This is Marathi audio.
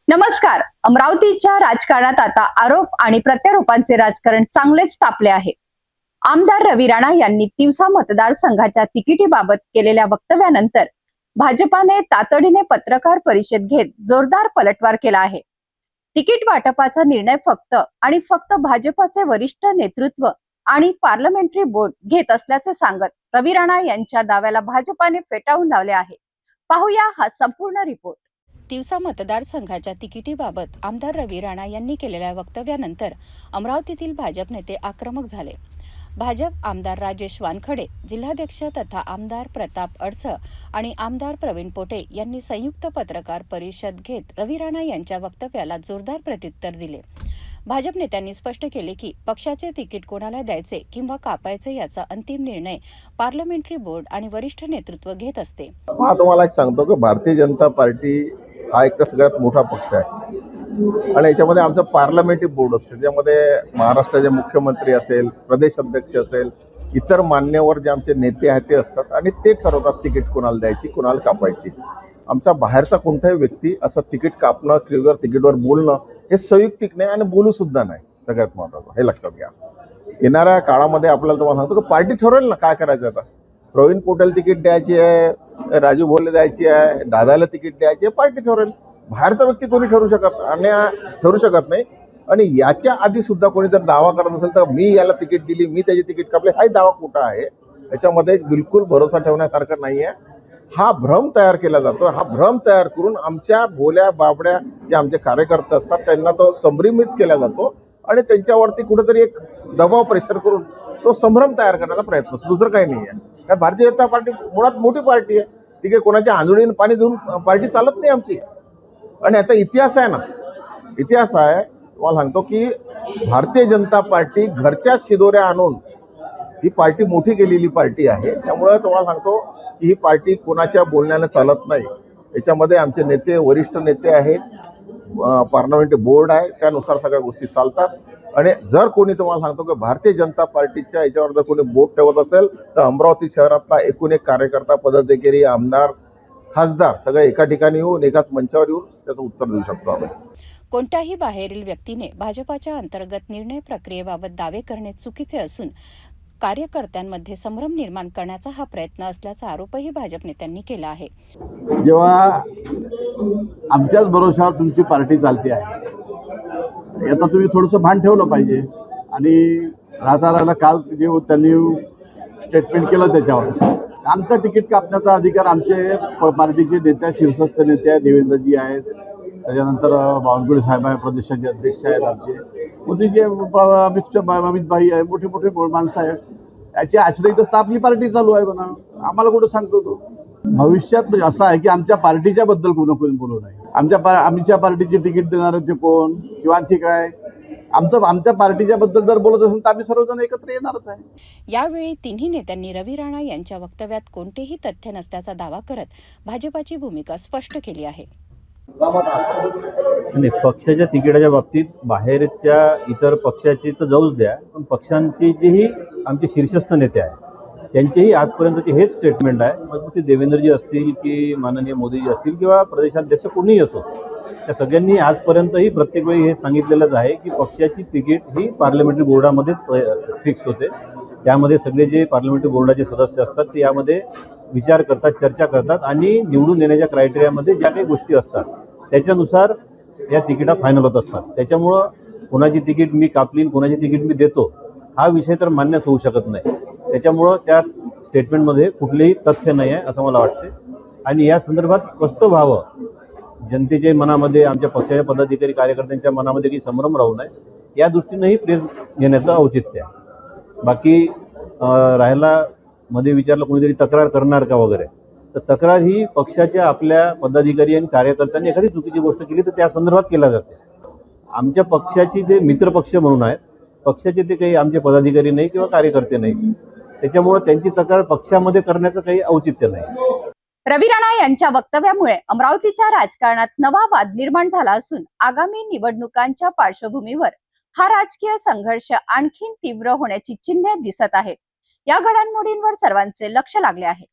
नमस्कार. अमरावतीच्या राजकारणात आता आरोप आणि प्रत्यारोपांचे राजकारण चांगलेच तापले आहे. आमदार रवी राणा यांनी तिवसा मतदारसंघाच्या तिकिटीबाबत केलेल्या वक्तव्यानंतर भाजपाने तातडीने पत्रकार परिषद घेत जोरदार पलटवार केला आहे. तिकीट वाटपाचा निर्णय फक्त भाजपाचे वरिष्ठ नेतृत्व आणि पार्लमेंटरी बोर्ड घेत असल्याचे सांगत रवी राणा यांच्या दाव्याला भाजपाने फेटाळून लावले आहे. पाहूया हा संपूर्ण रिपोर्ट. तिवसा मतदारसंघाच्या तिकिटीबाबत आमदार रवी राणा यांनी केलेल्या वक्तव्यानंतर अमरावतीतील भाजप नेते आक्रमक झाले. भाजप आमदार राजेश वानखडे, जिल्हाध्यक्ष तथा आमदार प्रताप अडसळ आणि आमदार प्रवीण पोटे यांनी संयुक्त पत्रकार परिषद घेत रवी राणा यांच्या वक्तव्याला जोरदार प्रत्युत्तर दिले. भाजप नेत्यांनी स्पष्ट केले की पक्षाचे तिकीट कोणाला द्यायचे किंवा कापायचे याचा अंतिम निर्णय पार्लमेंटरी बोर्ड आणि वरिष्ठ नेतृत्व घेत असते. तुम्हाला एक सांगतो की भारतीय जनता पार्टी हा एक तर सगळ्यात मोठा पक्ष आहे आणि याच्यामध्ये आमचं पार्लमेंटरी बोर्ड असते, ज्यामध्ये महाराष्ट्राचे मुख्यमंत्री असेल, प्रदेश अध्यक्ष असेल, इतर मान्यवर जे आमचे नेते आहेत ते असतात आणि ते ठरवतात तिकीट कोणाला द्यायची, कोणाला कापायची. आमचा बाहेरचा कोणताही व्यक्ती असं तिकीट कापणं किंवा तिकीटवर बोलणं हे संयुक्तिक नाही आणि बोलू सुद्धा नाही. सगळ्यात महत्त्वाचं हे लक्षात घ्या. येणाऱ्या काळामध्ये आपल्याला तुम्हाला सांगतो की पार्टी ठरवेल ना काय करायचं. आता प्रवीण पोटेल तिकीट द्यायची आहे, राजू भोले द्यायची आहे, दादाला तिकीट द्यायची आहे, पार्टी ठरवेल. बाहेरचा व्यक्ती कोणी ठरू शकत नाही. आणि याच्या आधी सुद्धा कोणी जर दावा करत असेल तर मी याला तिकीट दिली, मी त्याची तिकीट कापले, हा दावा खोटा आहे. याच्यामध्ये बिलकुल भरोसा ठेवण्यासारखं नाही आहे. हा भ्रम तयार केला जातो. हा भ्रम तयार करून आमच्या भोल्या बाबड्या जे आमचे कार्यकर्ते असतात त्यांना तो संभ्रमित केला जातो आणि त्यांच्यावरती कुठेतरी एक दबाव प्रेशर करून तो संभ्रम तयार करण्याचा प्रयत्न असतो, दुसरं काही नाही आहे. कारण भारतीय जनता पार्टी मुळात मोठी पार्टी आहे. ती काही कोणाच्या आंधळीने पाणी देऊन पार्टी चालत नाही आमची. आणि आता इतिहास आहे ना, इतिहास आहे. तुम्हाला सांगतो की भारतीय जनता पार्टी घरच्या शिदोऱ्या आणून ही पार्टी मोठी केलेली पार्टी आहे. त्यामुळं तुम्हाला सांगतो की ही पार्टी कोणाच्या बोलण्याने चालत नाही. याच्यामध्ये आमचे नेते, वरिष्ठ नेते आहेत, पार्लमेंटरी बोर्ड आहे, त्यानुसार सगळ्या गोष्टी चालतात. आणि जर कोणी तुम्हाला सांगतो की भारतीय जनता पार्टीच्या याच्यावर जर कोणी बोट ठेवत असेल तर अमरावती शहरातला एकूण एक कार्यकर्ता, पदाधिकारी, आमदार, खासदार सगळे एका ठिकाणी येऊन एकाच मंचावर येऊन त्याचं उत्तर देऊ शकतो आम्ही. कोणत्याही बाहेरील व्यक्तीने भाजपाच्या अंतर्गत निर्णय प्रक्रियेबाबत दावे करणे चुकीचे असून कार्यकर्त्यांमध्ये संभ्रम निर्माण करण्याचा हा प्रयत्न असल्याचा आरोपही भाजप नेत्यांनी केला आहे. जेव्हा आमच्याच भरोशावर तुमची पार्टी चालते आहे, याचा तुम्ही थोडंसं भान ठेवलं पाहिजे. आणि राहता काल जे त्यांनी स्टेटमेंट केलं त्याच्यावर आमचं तिकीट कापण्याचा अधिकार आमचे पार्टीचे नेते, शीर्षस्थ नेते आहेत, देवेंद्रजी आहेत, त्याच्यानंतर बावनकुळे साहेब आहे, प्रदेशाचे अध्यक्ष आहेत, आमचे मोदीचे अमित भाई आहे, मोठे मोठे माणसं आहेत. याच्या आश्रयीतच आपली पार्टी चालू आहे. म्हणा आम्हाला कुठं सांगतो तो. भविष्यात म्हणजे असं आहे की आमच्या पार्टीच्या बद्दल कोणी बोलू नये. आमच्या पार्टीची तिकीट देणार ते कोण किंवा आणखी काय, आमच्या पार्टीच्या बद्दल जर बोलत असेल तर आम्ही सर्वजण एकत्र येणारच आहे. यावेळी तिन्ही नेत्यांनी रवी राणा यांच्या वक्तव्यात कोणतेही तथ्य नसल्याचा दावा करत भाजपाची भूमिका स्पष्ट केली आहे. आणि पक्षाच्या तिकिटाच्या बाबतीत बाहेरच्या इतर पक्षाची तर जाऊच द्या, पण पक्षांची जीही आमचे शीर्षस्थ नेते आहेत त्यांचेही आजपर्यंतचे हेच स्टेटमेंट आहे. मग ते देवेंद्रजी असतील की माननीय मोदीजी असतील किंवा प्रदेशाध्यक्ष कोणीही असो, त्या सगळ्यांनी आजपर्यंतही प्रत्येक वेळी हे सांगितलेलंच आहे की पक्षाची तिकीट ही पार्लमेंटरी बोर्डामध्येच फिक्स होते. त्यामध्ये सगळे जे पार्लमेंटरी बोर्डाचे सदस्य असतात ते यामध्ये विचार करतात, चर्चा करतात आणि निवडून येण्याच्या क्रायटेरियामध्ये ज्या काही गोष्टी असतात त्याच्यानुसार या तिकिटा फायनल होत असतात. त्याच्यामुळं कोणाची तिकीट मी कापली, कोणाची तिकीट मी देतो हा विषय तर मान्यच होऊ शकत नाही. त्याच्यामुळं त्या स्टेटमेंटमध्ये कुठलेही तथ्य नाही आहे असं मला वाटते. आणि या संदर्भात स्पष्ट व्हावं, जनतेच्या मनामध्ये, आमच्या पक्षाच्या पदाधिकारी कार्यकर्त्यांच्या मनामध्ये काही संभ्रम राहू नये या दृष्टीनंही प्रेस घेण्याचं औचित्य आहे. बाकी राहायला मध्ये विचारलं कोणीतरी तक्रार करणार का वगैरे, तर तक्रार ही पक्षाच्या आपल्या पदाधिकारी आणि कार्यकर्त्यांनी एखादी चुकीची गोष्ट केली तर त्या संदर्भात केला जाते. आमच्या पक्षाची जे मित्रपक्ष म्हणून आहेत, पक्षाचे ते काही आमचे पदाधिकारी नाही किंवा कार्यकर्ते नाही, त्याच्यामुळे त्यांची तक्रार पक्षामध्ये करण्याचं काही औचित्य नाही. रवी राणा यांच्या वक्तव्यामुळे अमरावतीच्या राजकारणात नवा वाद निर्माण झाला असून आगामी निवडणुकांच्या पार्श्वभूमीवर हा राजकीय संघर्ष आणखीन तीव्र होण्याची चिन्हे दिसत आहेत. या घडामोडींवर सर्वांचे लक्ष लागले आहे.